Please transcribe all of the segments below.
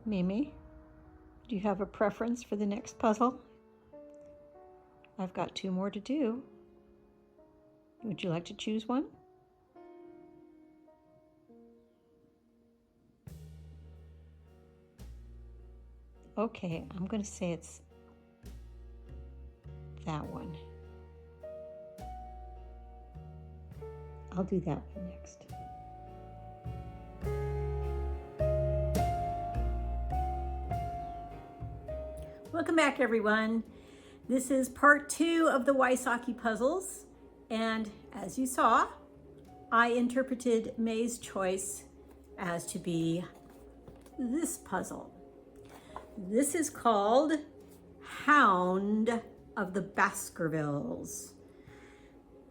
Mimi, do you have a preference for the next puzzle? I've got 2 more to do. Would you like to choose one? Okay, I'm going to say it's that one. I'll do that one next. Welcome back, everyone. This is part 2 of the Wysocki puzzles. And as you saw, I interpreted May's choice as to be this puzzle. This is called Hound of the Baskervilles.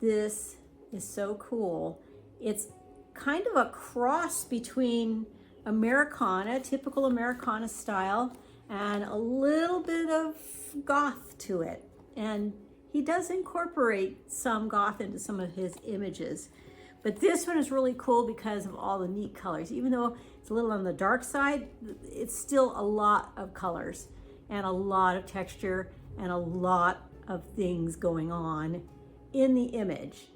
This is so cool. It's kind of a cross between Americana, typical Americana style, and a little bit of goth to it. And he does incorporate some goth into some of his images. But this one is really cool because of all the neat colors. Even though it's a little on the dark side, it's still a lot of colors and a lot of texture and a lot of things going on in the image.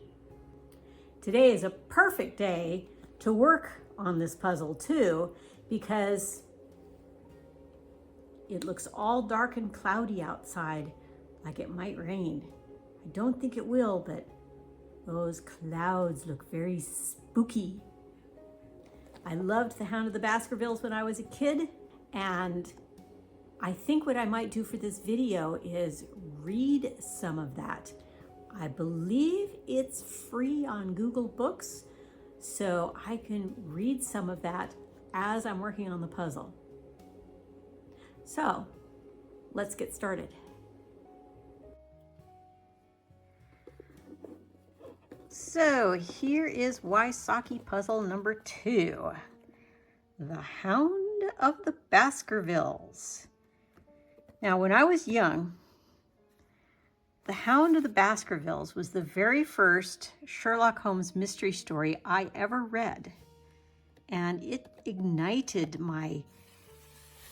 Today is a perfect day to work on this puzzle too, because it looks all dark and cloudy outside, like it might rain. I don't think it will, but those clouds look very spooky. I loved the Hound of the Baskervilles when I was a kid, and I think what I might do for this video is read some of that. I believe it's free on Google Books, so I can read some of that as I'm working on the puzzle. So, let's get started. So here is Wysocki puzzle number 2, the Hound of the Baskervilles. Now, when I was young, the Hound of the Baskervilles was the very first Sherlock Holmes mystery story I ever read, and it ignited my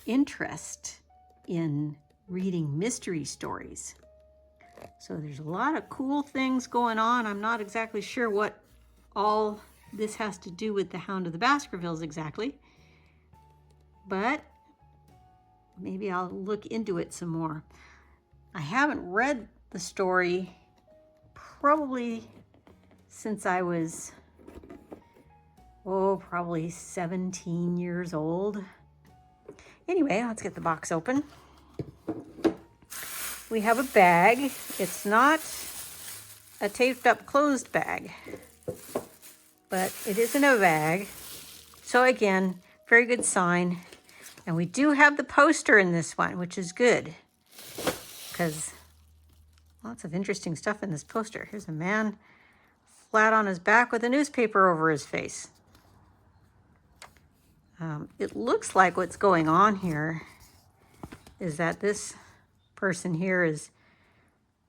interest in reading mystery stories. So there's a lot of cool things going on. I'm not exactly sure what all this has to do with the Hound of the Baskervilles exactly, but maybe I'll look into it some more. I haven't read the story probably since I was, probably 17 years old. Anyway, let's get the box open. We have a bag. It's not a taped up closed bag, but it is in a bag. So again, very good sign. And we do have the poster in this one, which is good because lots of interesting stuff in this poster. Here's a man flat on his back with a newspaper over his face. It looks like what's going on here is that this person here is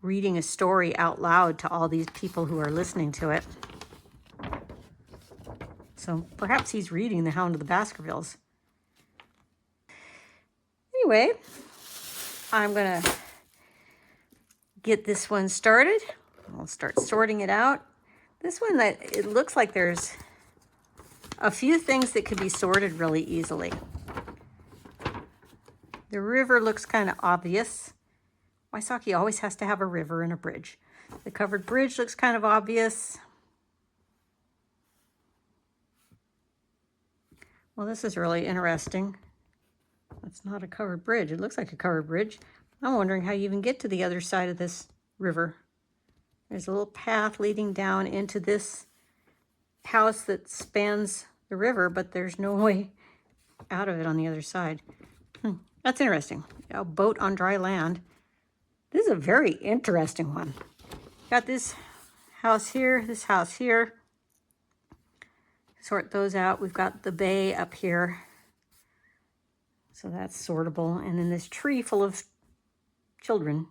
reading a story out loud to all these people who are listening to it. So perhaps he's reading The Hound of the Baskervilles. Anyway, I'm gonna get this one started. I'll start sorting it out. This one, it looks like there's a few things that could be sorted really easily. The river looks kind of obvious. Wysocki always has to have a river and a bridge. The covered bridge looks kind of obvious. Well, this is really interesting. It's not a covered bridge. It looks like a covered bridge. I'm wondering how you even get to the other side of this river. There's a little path leading down into this house that spans the river, but there's no way out of it on the other side. That's interesting. A boat on dry land. This is a very interesting one. Got this house here, this house here. Sort those out. We've got the bay up here. So that's sortable. And then this tree full of children.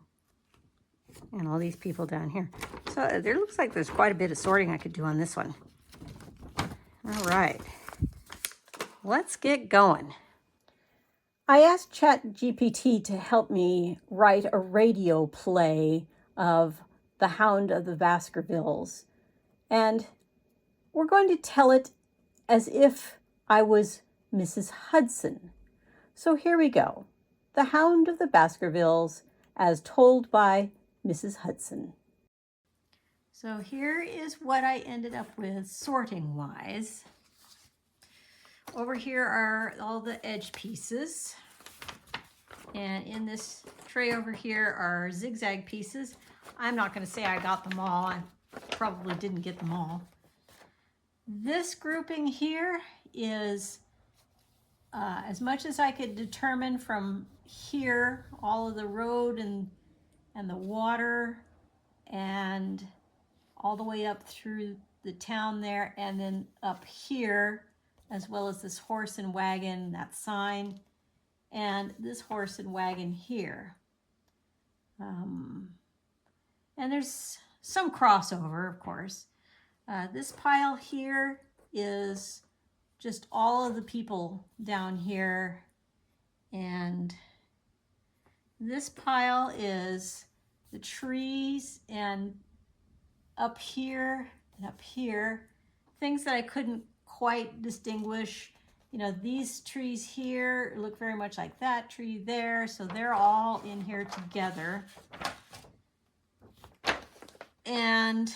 And all these people down here. So there looks like there's quite a bit of sorting I could do on this one. All right. Let's get going. I asked ChatGPT to help me write a radio play of the Hound of the Baskervilles, and we're going to tell it as if I was Mrs. Hudson. So here we go. The Hound of the Baskervilles, as told by Mrs. Hudson. So here is what I ended up with sorting-wise. Over here are all the edge pieces. And in this tray over here are zigzag pieces. I'm not going to say I got them all. I probably didn't get them all. This grouping here is as much as I could determine from here, all of the road and the water and all the way up through the town there, and then up here, as well as this horse and wagon, that sign, and this horse and wagon here. And there's some crossover, of course. This pile here is just all of the people down here, and this pile is the trees, and up here and up here, things that I couldn't quite distinguish. You know, these trees here look very much like that tree there, so they're all in here together. And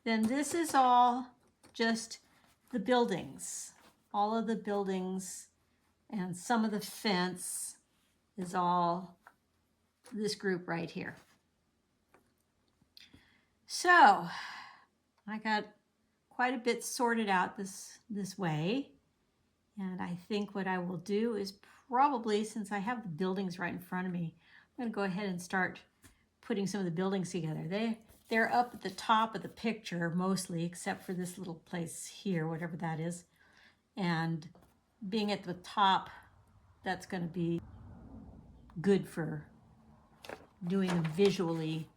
then this is all just the buildings. All of the buildings and some of the fence is all this group right here. So I got quite a bit sorted out this way. And I think what I will do is probably, since I have the buildings right in front of me, I'm going to go ahead and start putting some of the buildings together. They're up at the top of the picture mostly, except for this little place here, whatever that is. And being at the top, that's going to be good for doing them visually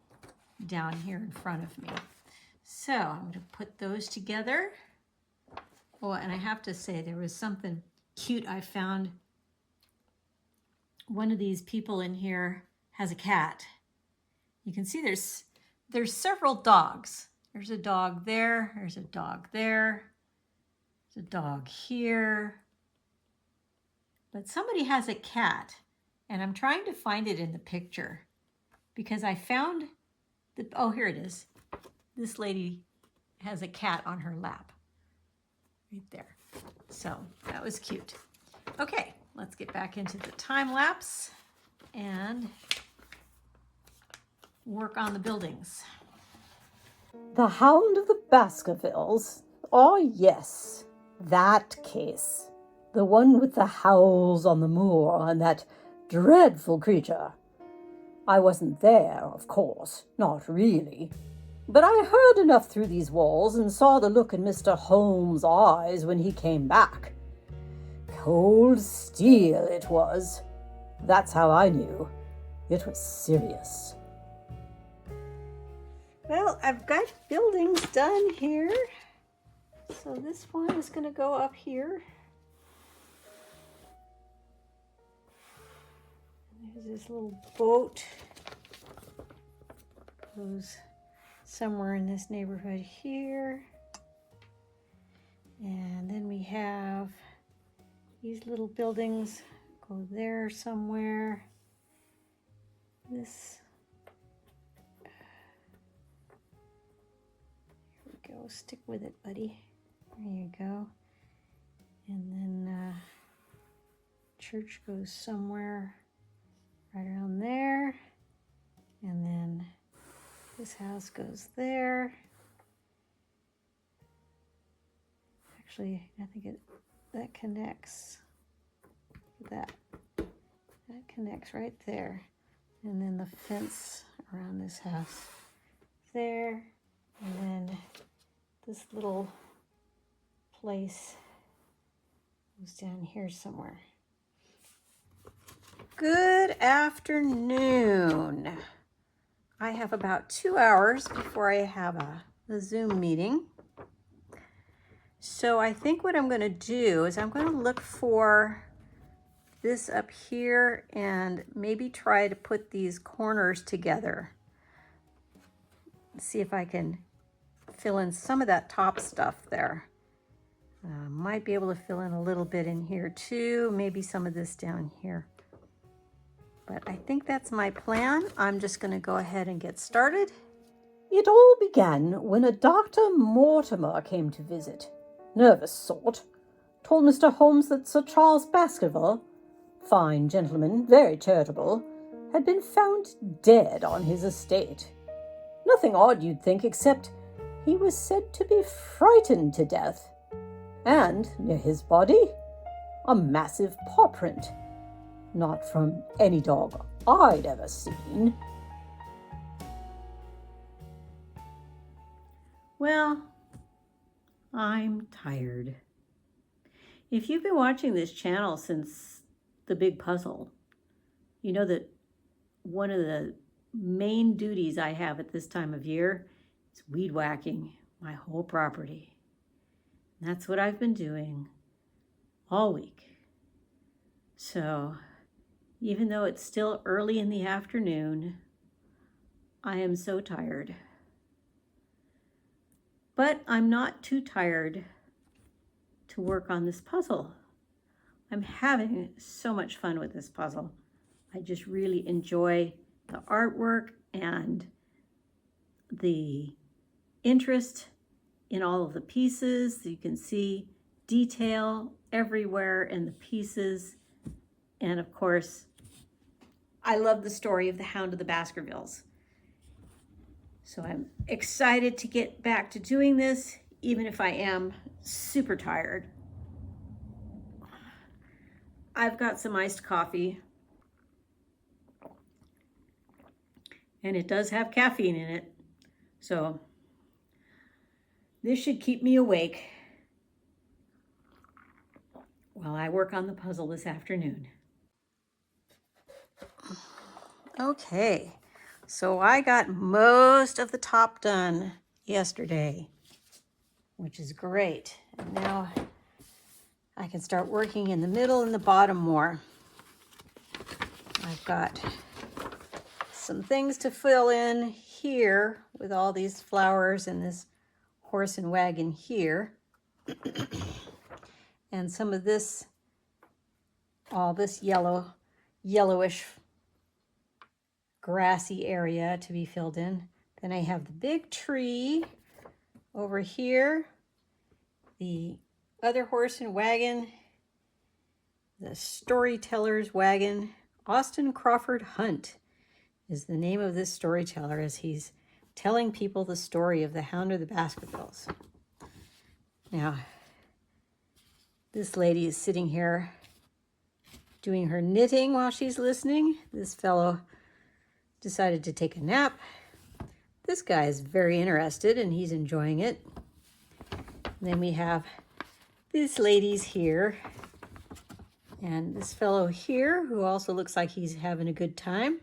down here in front of me. So I'm going to put those together. Oh, and I have to say, there was something cute I found. One of these people in here has a cat. You can see there's several dogs. There's a dog there, there's a dog there, there's a dog here. But somebody has a cat, and I'm trying to find it in the picture because I found oh, here it is. This lady has a cat on her lap right there. So that was cute. Okay, let's get back into the time lapse and work on the buildings. The Hound of the Baskervilles? Oh yes, that case. The one with the howls on the moor and that dreadful creature. I wasn't there, of course, not really. But I heard enough through these walls and saw the look in Mr. Holmes' eyes when he came back. Cold steel it was. That's how I knew. It was serious. Well, I've got buildings done here. So this one is going to go up here. There's this little boat. Goes somewhere in this neighborhood here. And then we have these little buildings go there somewhere. This, here we go, stick with it, buddy. There you go. And then church goes somewhere right around there. And then this house goes there. Actually, I think that connects. That connects right there. And then the fence around this house there. And then this little place goes down here somewhere. Good afternoon. I have about 2 hours before I have a Zoom meeting. So I think what I'm going to do is I'm going to look for this up here and maybe try to put these corners together. See if I can fill in some of that top stuff there. Might be able to fill in a little bit in here too, maybe some of this down here. But I think that's my plan. I'm just going to go ahead and get started. It all began when a Dr. Mortimer came to visit. Nervous sort. Told Mr. Holmes that Sir Charles Baskerville, fine gentleman, very charitable, had been found dead on his estate. Nothing odd, you'd think, except he was said to be frightened to death. And, near his body, a massive paw print. Not from any dog I'd ever seen. Well, I'm tired. If you've been watching this channel since the big puzzle, you know that one of the main duties I have at this time of year is weed whacking my whole property. And that's what I've been doing all week. So even though it's still early in the afternoon, I am so tired. But I'm not too tired to work on this puzzle. I'm having so much fun with this puzzle. I just really enjoy the artwork and the interest in all of the pieces. You can see detail everywhere in the pieces. And of course, I love the story of the Hound of the Baskervilles. So I'm excited to get back to doing this, even if I am super tired. I've got some iced coffee, and it does have caffeine in it. So this should keep me awake while I work on the puzzle this afternoon. Okay. So I got most of the top done yesterday, which is great. And now I can start working in the middle and the bottom more. I've got some things to fill in here with all these flowers and this horse and wagon here. And some of this, all this yellowish grassy area to be filled in. Then I have the big tree over here, the other horse and wagon, the storyteller's wagon. Austin Crawford Hunt is the name of this storyteller as he's telling people the story of the Hound of the Baskervilles. Now, this lady is sitting here doing her knitting while she's listening. This fellow decided to take a nap. This guy is very interested and he's enjoying it. And then we have these ladies here and this fellow here who also looks like he's having a good time.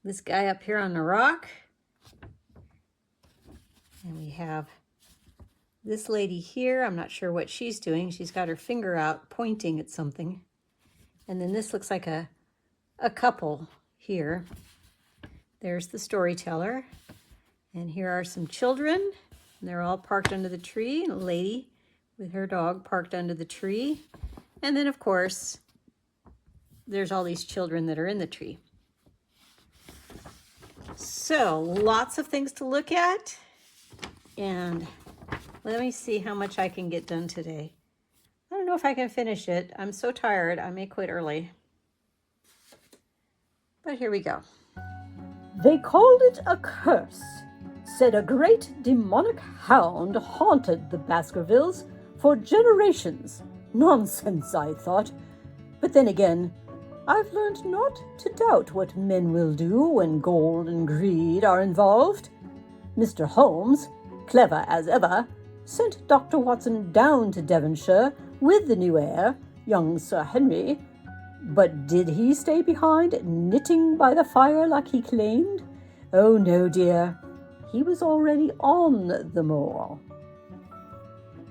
This guy up here on the rock. And we have this lady here. I'm not sure what she's doing. She's got her finger out pointing at something. And then this looks like a couple here. There's the storyteller. And here are some children. And they're all parked under the tree. And a lady with her dog parked under the tree. And then, of course, there's all these children that are in the tree. So, lots of things to look at. And let me see how much I can get done today. I don't know if I can finish it. I'm so tired, I may quit early. But here we go. They called it a curse. Said a great demonic hound haunted the Baskervilles for generations. Nonsense, I thought. But then again, I've learned not to doubt what men will do when gold and greed are involved. Mr. Holmes, clever as ever, sent Dr. Watson down to Devonshire with the new heir, young Sir Henry. But did he stay behind, knitting by the fire like he claimed? Oh no, dear. He was already on the moor.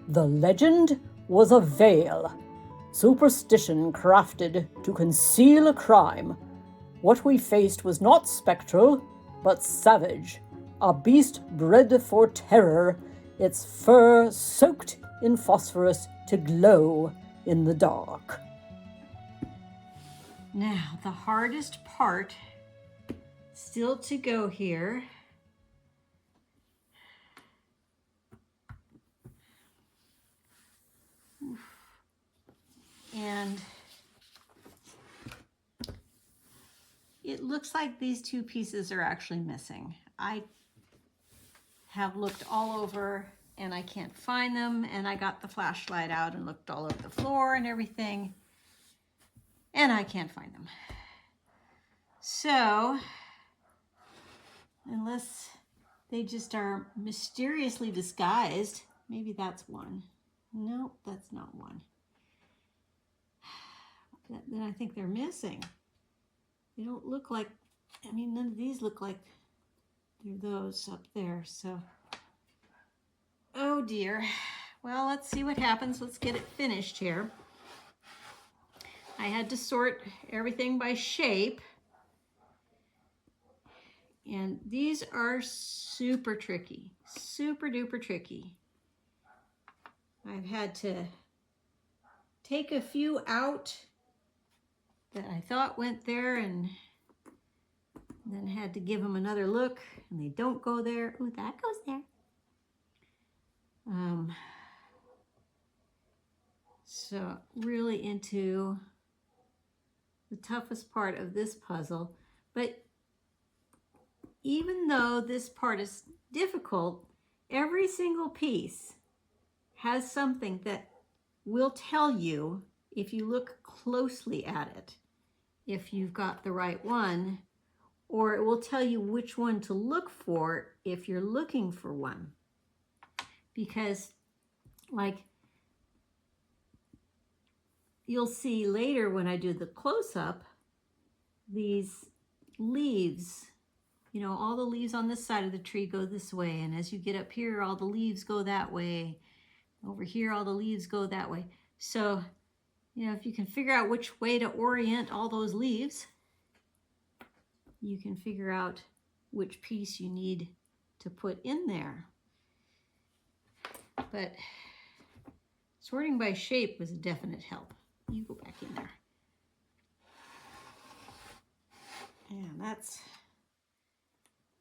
The legend was a veil. superstition crafted to conceal a crime. What we faced was not spectral, but savage, a beast bred for terror, its fur soaked in phosphorus to glow in the dark. Now, the hardest part still to go here. And it looks like these two pieces are actually missing. I have looked all over and I can't find them, and I got the flashlight out and looked all over the floor and everything, and I can't find them. So, unless they just are mysteriously disguised, maybe that's one. No, that's not one. Then I think they're missing. They don't look like, I mean, none of these look like they're those up there, so. Oh dear. Well, let's see what happens. Let's get it finished here. I had to sort everything by shape. And these are super tricky, super duper tricky. I've had to take a few out that I thought went there and then had to give them another look, and they don't go there. Ooh, that goes there. So really into the toughest part of this puzzle. But even though this part is difficult, every single piece has something that will tell you, if you look closely at it, if you've got the right one, or it will tell you which one to look for if you're looking for one. Because, like, you'll see later when I do the close-up, these leaves, you know, all the leaves on this side of the tree go this way, and as you get up here, all the leaves go that way. Over here, all the leaves go that way. So, you know, if you can figure out which way to orient all those leaves, you can figure out which piece you need to put in there. But sorting by shape was a definite help. You go back in there. And that's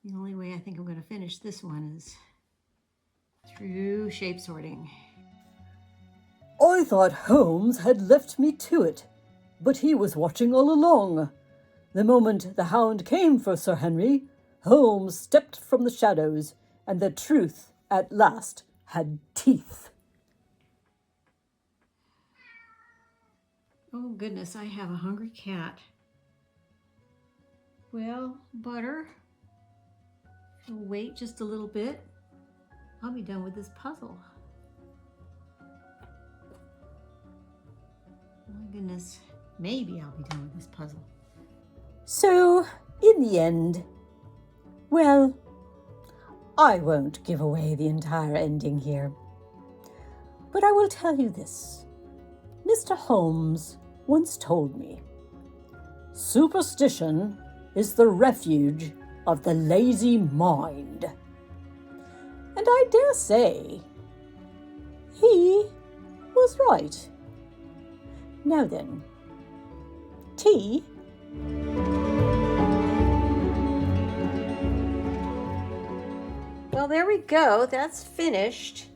the only way I think I'm going to finish this one, is through shape sorting. I thought Holmes had left me to it, but he was watching all along. The moment the Hound came for Sir Henry, Holmes stepped from the shadows, and the truth at last had teeth. Oh goodness, I have a hungry cat. Well, Butter, we'll wait just a little bit. I'll be done with this puzzle. My goodness, maybe I'll be done with this puzzle. So, in the end, well, I won't give away the entire ending here. But I will tell you this. Mr. Holmes once told me, superstition is the refuge of the lazy mind. And I dare say he was right. Now then, tea? Well, there we go. That's finished.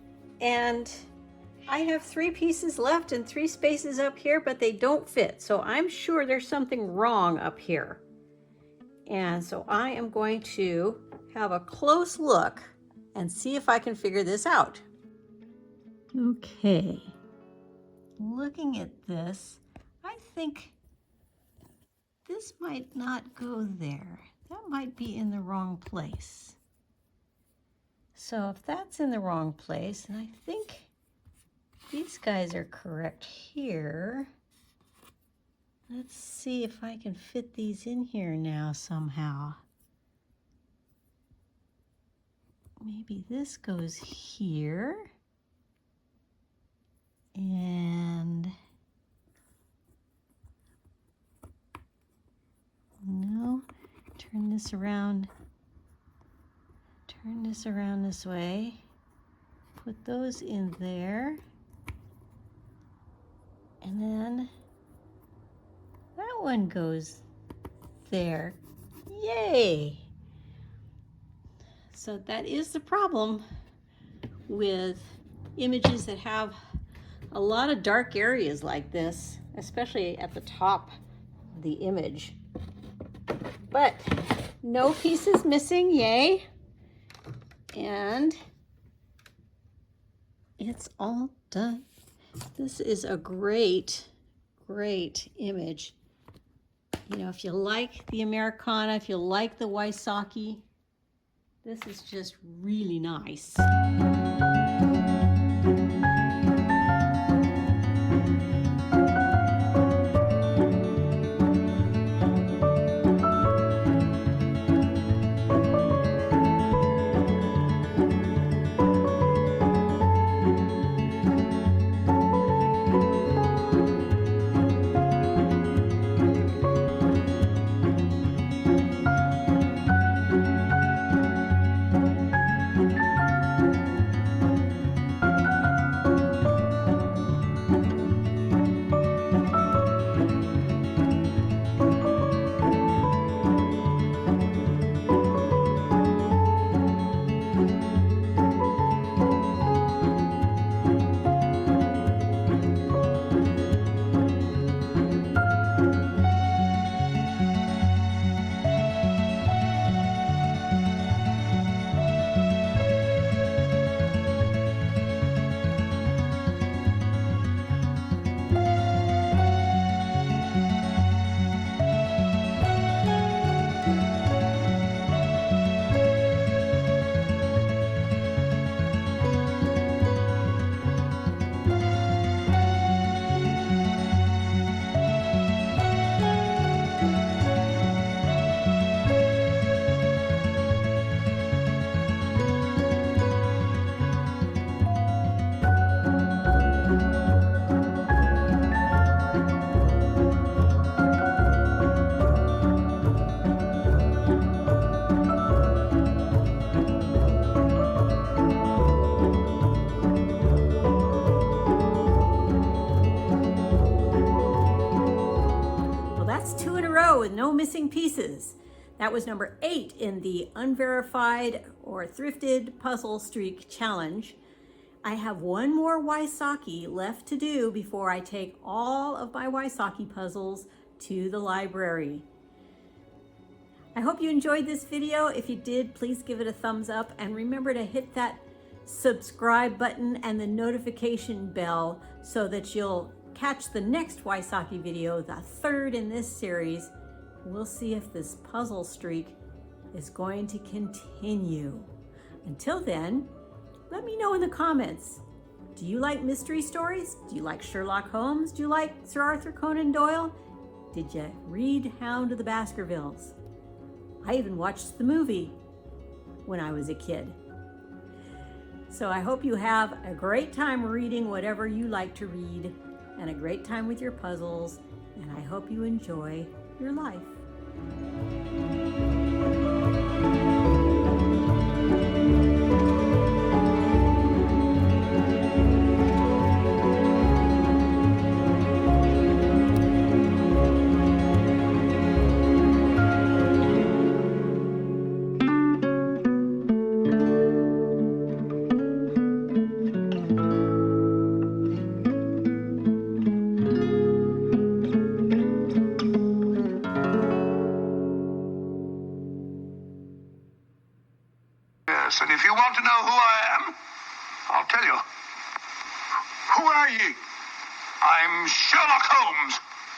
And I have 3 pieces left and 3 spaces up here, but they don't fit. So I'm sure there's something wrong up here. And so I am going to have a close look and see if I can figure this out. Okay. Looking at this, I think this might not go there. That might be in the wrong place. So if that's in the wrong place, and I think these guys are correct here. Let's see if I can fit these in here now somehow. Maybe this goes here. And turn this around this way. Put those in there. And then that one goes there. Yay! So that is the problem with images that have a lot of dark areas like this, especially at the top of the image. But no pieces missing, yay! And it's all done. This is a great image. You know, if you like the Americana, if you like the Wysocki, this is just really nice. With no missing pieces. That was number 8 in the unverified or thrifted puzzle streak challenge. I have one more Wysocki left to do before I take all of my Wysocki puzzles to the library. I hope you enjoyed this video. If you did, please give it a thumbs up and remember to hit that subscribe button and the notification bell so that you'll catch the next Wysocki video, the 3rd in this series. We'll see if this puzzle streak is going to continue. Until then, let me know in the comments. Do you like mystery stories? Do you like Sherlock Holmes? Do you like Sir Arthur Conan Doyle? Did you read Hound of the Baskervilles? I even watched the movie when I was a kid. So I hope you have a great time reading whatever you like to read and a great time with your puzzles, and I hope you enjoy your life. Yes, and if you want to know who I am, I'll tell you. Who are ye? I'm Sherlock Holmes.